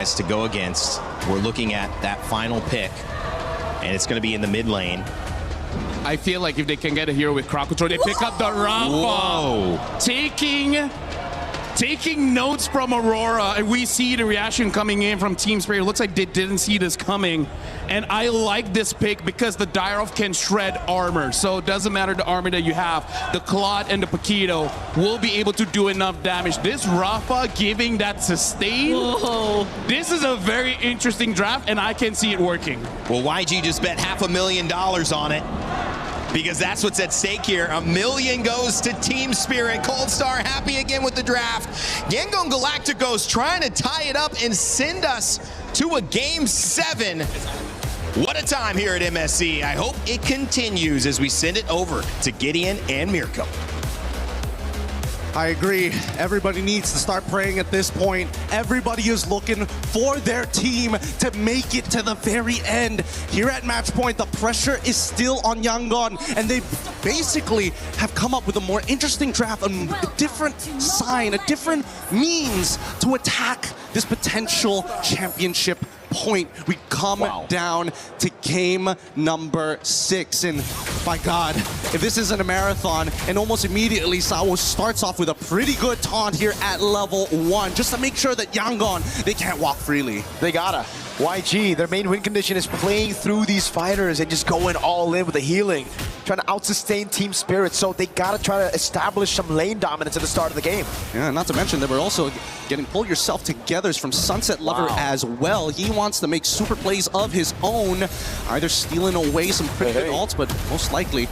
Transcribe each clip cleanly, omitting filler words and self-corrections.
to go against. We're looking at that final pick, and it's going to be in the mid lane. I feel like if they can get a hero with Crocodile, they pick up the Rafa. Taking notes from Aurora, and we see the reaction coming in from Team Spirit. It looks like they didn't see this coming. And I like this pick because the Dyrov can shred armor. So it doesn't matter the armor that you have. The Claude and the Paquito will be able to do enough damage. This Rafa giving that sustain. Whoa. This is a very interesting draft, and I can see it working. Well, YG just bet $500,000 on it, because that's what's at stake here. $1 million goes to Team Spirit. Cold Star happy again with the draft. Yangon Galacticos trying to tie it up and send us to a Game 7. What a time here at MSC. I hope it continues as we send it over to Gideon and Mirko. I agree. Everybody needs to start praying at this point. Everybody is looking for their team to make it to the very end. Here at match point, the pressure is still on Yangon, and they basically have come up with a more interesting draft, a different sign, a different means to attack this potential championship point. We come down to game number 6, and by God, if this isn't a marathon, and almost immediately Sawo starts off with a pretty good taunt here at level 1, just to make sure that Yangon, they can't walk freely. They gotta. YG, their main win condition is playing through these fighters and just going all in with the healing, trying to out-sustain Team Spirit, so they gotta try to establish some lane dominance at the start of the game. Yeah, not to mention they were also getting Pull Yourself Togethers from Sunset Lover as well. He wants to make super plays of his own, either stealing away some pretty good ults, but most likely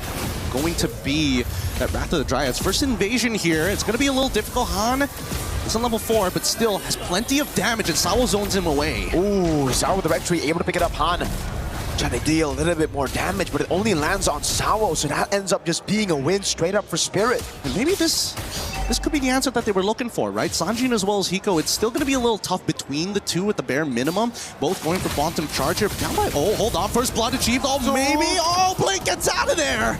going to be that Wrath of the Dryads. First invasion here, it's gonna be a little difficult. Han is on level 4, but still has plenty of damage, and Sawo zones him away. Ooh, Sawo with the red tree, able to pick it up. Han trying to deal a little bit more damage, but it only lands on Sawo, so that ends up just being a win straight up for Spirit. And maybe this could be the answer that they were looking for, right? Sanjin as well as Hiko, it's still going to be a little tough between the two at the bare minimum. Both going for bottom charge here. Down by, oh, hold on, first blood achieved. Oh, maybe, oh, Blink gets out of there.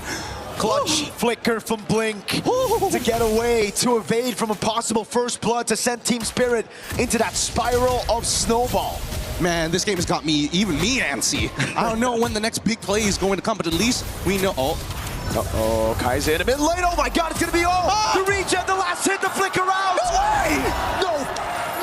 Clutch flicker from Blink to get away, to evade from a possible first blood, to send Team Spirit into that spiral of snowball. Man, this game has got me, even me, antsy. I don't know when the next big play is going to come, but at least we know. Uh-oh, Kai's in a bit late. Oh my God, it's gonna be the regen, the last hit, the flicker out.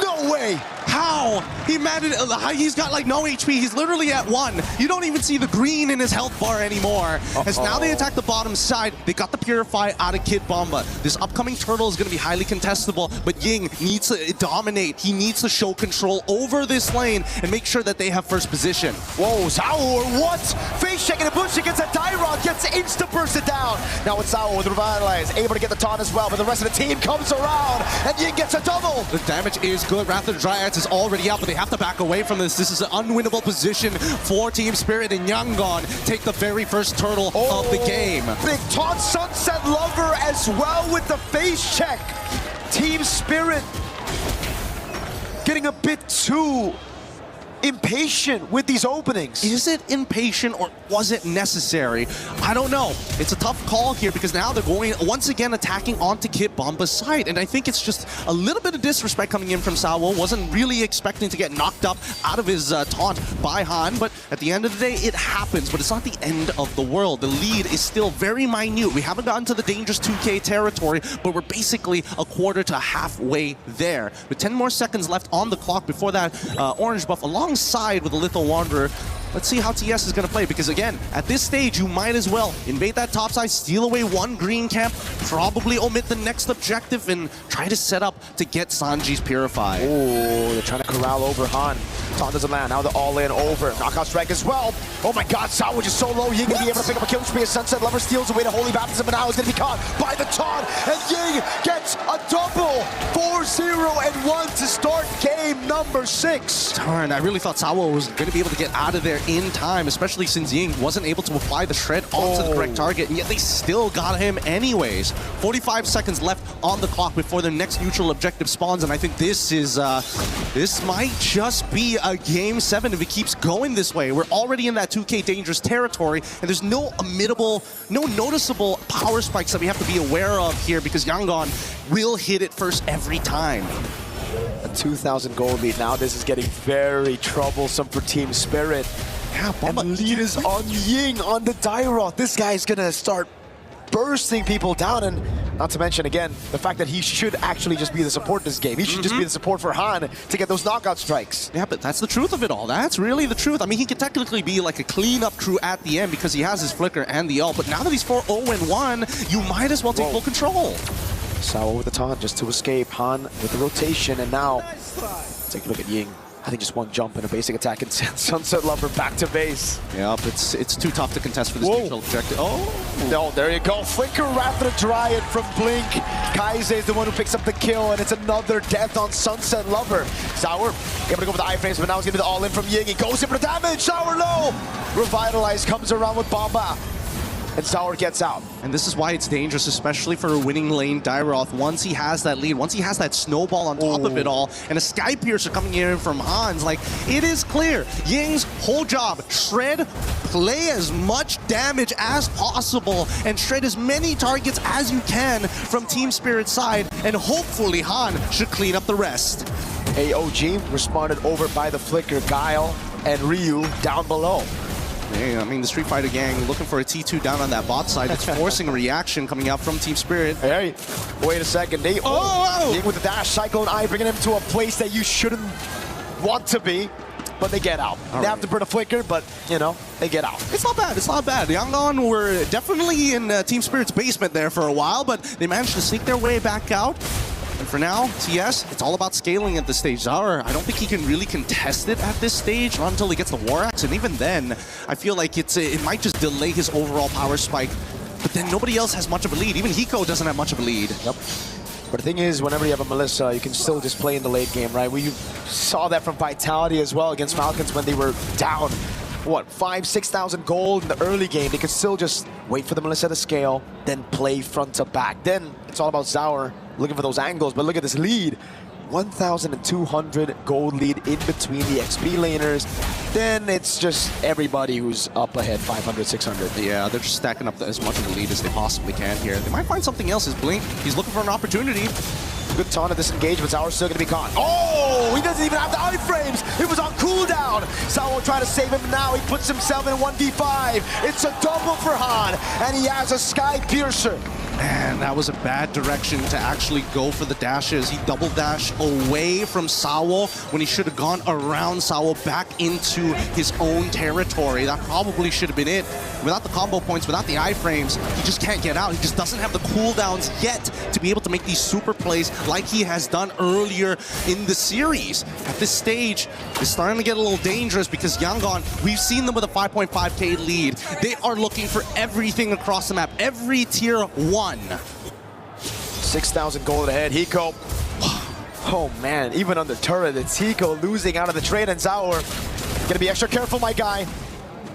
No way. How? He managed, he's got like no HP. He's literally at 1. You don't even see the green in his health bar anymore. As now they attack the bottom side, they got the Purify out of Kid Bomba. This upcoming turtle is going to be highly contestable, but Ying needs to dominate. He needs to show control over this lane and make sure that they have first position. Whoa, Sawo, or what? Face check in the bush against a Dyrog, gets insta-bursted down. Now it's Sawo with Revitalize, able to get the taunt as well, but the rest of the team comes around, and Ying gets a double. The damage is good. Wrath of the Dryads is already out, but they have to back away from this. This is an unwinnable position for Team Spirit, and Yangon take the very first turtle of the game. Big taunt, Sunset Lover as well with the face check. Team Spirit getting a bit too impatient with these openings. Is it impatient or was it necessary? I don't know. It's a tough call here because now they're going once again attacking onto Kid Bomba's side, and I think it's just a little bit of disrespect coming in from Sawo. Wasn't really expecting to get knocked up out of his taunt by Han, but at the end of the day it happens, but it's not the end of the world. The lead is still very minute. We haven't gotten to the dangerous 2K territory, but we're basically a quarter to halfway there. With 10 more seconds left on the clock before that orange buff alongside with the Lethal Wanderer. Let's see how TS is going to play, because again, at this stage, you might as well invade that top side, steal away one green camp, probably omit the next objective, and try to set up to get Sanji's Purify. Oh, they're trying to corral over Han. Taunt doesn't land. Now they're all in over. Knockout strike as well. Oh my God, Sawo just so low. Ying gonna be able to pick up a killing spree as Sunset Lover steals away the Holy Baptism, but now he's gonna be caught by the taunt, and Ying gets a double. 4-0-1 to start game number 6. Darn, I really thought Sawo was going to be able to get out of there in time, especially since Ying wasn't able to apply the shred onto the correct target, and yet they still got him anyways. 45 seconds left on the clock before their next neutral objective spawns, and I think this is this might just be a game 7 if it keeps going this way. We're already in that 2K dangerous territory, and there's no noticeable power spikes that we have to be aware of here, because Yangon will hit it first every time. 2,000 gold lead. Now this is getting very troublesome for Team Spirit. Yeah, And the lead is on Ying on the Dairoth. This guy is gonna start bursting people down, and not to mention, again, the fact that he should actually just be the support in this game. He should just be the support for Han to get those knockout strikes. Yeah, but that's the truth of it all. That's really the truth. I mean, he could technically be like a cleanup crew at the end because he has his flicker and the ult, but now that he's 4-0-1, you might as well take full control. Sao with the taunt just to escape. Han with the rotation, and now take a look at Ying. I think just one jump and a basic attack and Sunset Lover back to base. Yep, it's too tough to contest for this neutral objective. Oh! No, there you go. Flicker after the Dryad from Blink. Kaise is the one who picks up the kill, and it's another death on Sunset Lover. Sour able to go for the iframes, but now he's going to be the all-in from Ying. He goes in for the damage. Sour low! Revitalize comes around with Bomba, and Sour gets out. And this is why it's dangerous, especially for a winning lane Dairoth. Once he has that lead, once he has that snowball on top of it all, and a Sky Piercer coming in from Hans, like, it is clear. Ying's whole job, shred, play as much damage as possible, and shred as many targets as you can from Team Spirit's side, and hopefully Han should clean up the rest. AOG responded over by the Flicker, Guile and Ryu down below. Yeah, I mean, the Street Fighter gang looking for a T2 down on that bot side. It's forcing a reaction coming out from Team Spirit. Hey, wait a second. They Ying with the dash, Cyclone Eye, bringing him to a place that you shouldn't want to be, but they get out. They have to burn a flicker, but, you know, they get out. It's not bad. It's not bad. Yangon were definitely in Team Spirit's basement there for a while, but they managed to sneak their way back out. And for now, TS, it's all about scaling at this stage. Zara, I don't think he can really contest it at this stage, not until he gets the War Axe, and even then, I feel like it might just delay his overall power spike. But then nobody else has much of a lead. Even Hiko doesn't have much of a lead. Yep. But the thing is, whenever you have a Melissa, you can still just play in the late game, right? We saw that from Vitality as well against Falcons when they were down, what, 5,000-6,000 gold in the early game. They could still just wait for the Melissa to scale, then play front to back. Then it's all about Zaur looking for those angles. But look at this lead. 1,200 gold lead in between the XP laners. Then it's just everybody who's up ahead, 500, 600. Yeah, they're just stacking up as much of the lead as they possibly can here. They might find something else. His Blink, he's looking for an opportunity. Good taunt of disengage, but Zaur's still going to be caught. Oh, he doesn't even have the iframes. It was on cooldown. Zaur trying to save him now. He puts himself in 1v5. It's a double for Han, and he has a Sky Piercer. Man, that was a bad direction to actually go for the dashes. He double dashed away from Sawo when he should have gone around Sawo back into his own territory. That probably should have been it. Without the combo points, without the iframes, he just can't get out. He just doesn't have the cooldowns yet to be able to make these super plays like he has done earlier in the series. At this stage, it's starting to get a little dangerous because Yangon, we've seen them with a 5.5k lead. They are looking for everything across the map, every tier 1. 6,000 gold ahead. Hiko. Oh man, even on the turret, it's Hiko losing out of the trade, and Zaur gonna be extra careful, my guy.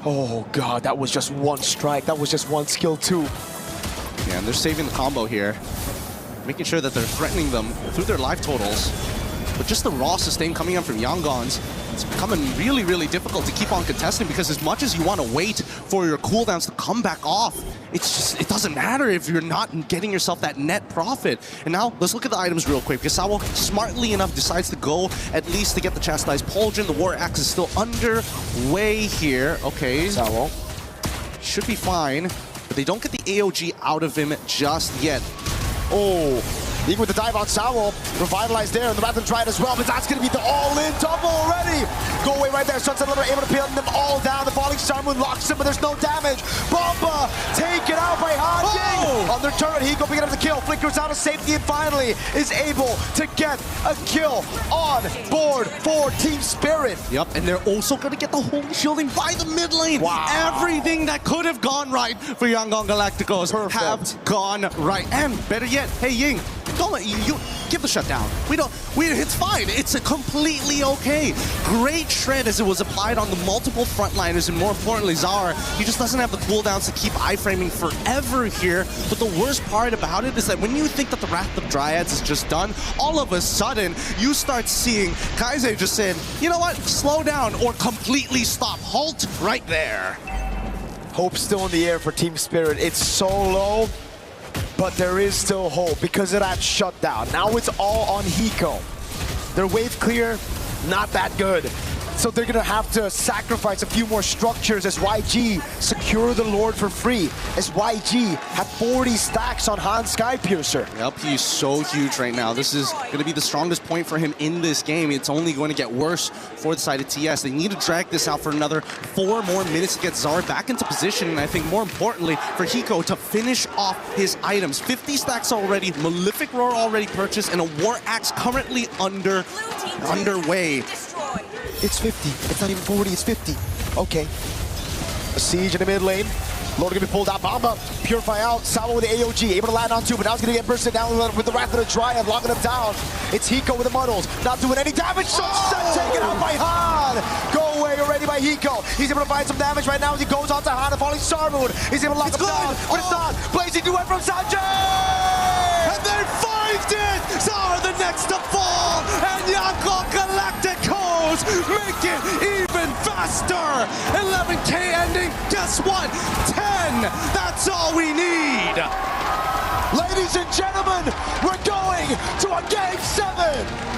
Oh god, that was just one strike. That was just one skill too. Yeah, and they're saving the combo here, making sure that they're threatening them through their life totals. But just the raw sustain coming in from Yangon's, it's becoming really, really difficult to keep on contesting because as much as you want to wait for your cooldowns to come back off, it's just, it doesn't matter if you're not getting yourself that net profit. And now, let's look at the items real quick because Sawo, smartly enough, decides to go at least to get the Chastised Pauldron. The War Axe is still underway here. Okay. Sawo should be fine, but they don't get the AOG out of him just yet. Oh, even with the dive on Sawo, revitalized there, and the Rathan tried as well, but that's going to be the all-in double already. Go away right there. Sunset Lover able to pin them all down. The falling Star Moon locks him, but there's no damage. Bomba taken out by Han Ying. On their turret, Hiko picking up the kill. Flickers out of safety and finally is able to get a kill on board for Team Spirit. Yep, and they're also going to get the holy shielding by the mid lane. Wow. Everything that could have gone right for Yangon Galacticos have gone right. And better yet, hey Ying, don't let you give the shutdown. It's fine. It's completely okay. Great shred as it was applied on the multiple frontliners, and more importantly, Zaur, he just doesn't have the cooldowns to keep iframing forever here. But the worst part about it is that when you think that the Wrath of Dryads is just done, all of a sudden, you start seeing Kaise just saying, you know what, slow down or completely stop. Halt right there. Hope still in the air for Team Spirit. It's so low, but there is still hope because of that shutdown. Now it's all on Hiko. Their wave clear, not that good. So they're gonna have to sacrifice a few more structures as YG secure the Lord for free. As YG have 40 stacks on Han Skypiercer. Yep, he's so huge right now. This is going to be the strongest point for him in this game. It's only going to get worse for the side of TS. They need to drag this out for another 4 more minutes to get Zara back into position, and I think more importantly for Hiko to finish off his items. 50 stacks already, Malefic Roar already purchased, and a War Axe currently underway. It's 50. It's not even 40, it's 50. Okay. A siege in the mid lane. Lord gonna be pulled out. Bamba, purify out. Sawa with the AOG, able to land on 2, but now he's gonna get bursted down with the Wrath of the Dryad, locking him down. It's Hiko with the muddles, not doing any damage. Sunset taken out by Han. Go away already by Hiko. He's able to find some damage right now as he goes on to Han, and falling Star Moon. He's able to lock him down, but it's not. Blazing duet from Sanjay! And they 5'd it! Zara the next to fall, and Yangon Galacticos make it even faster! 11K ending, guess what? 10! That's all we need! Ladies and gentlemen, we're going to a Game 7!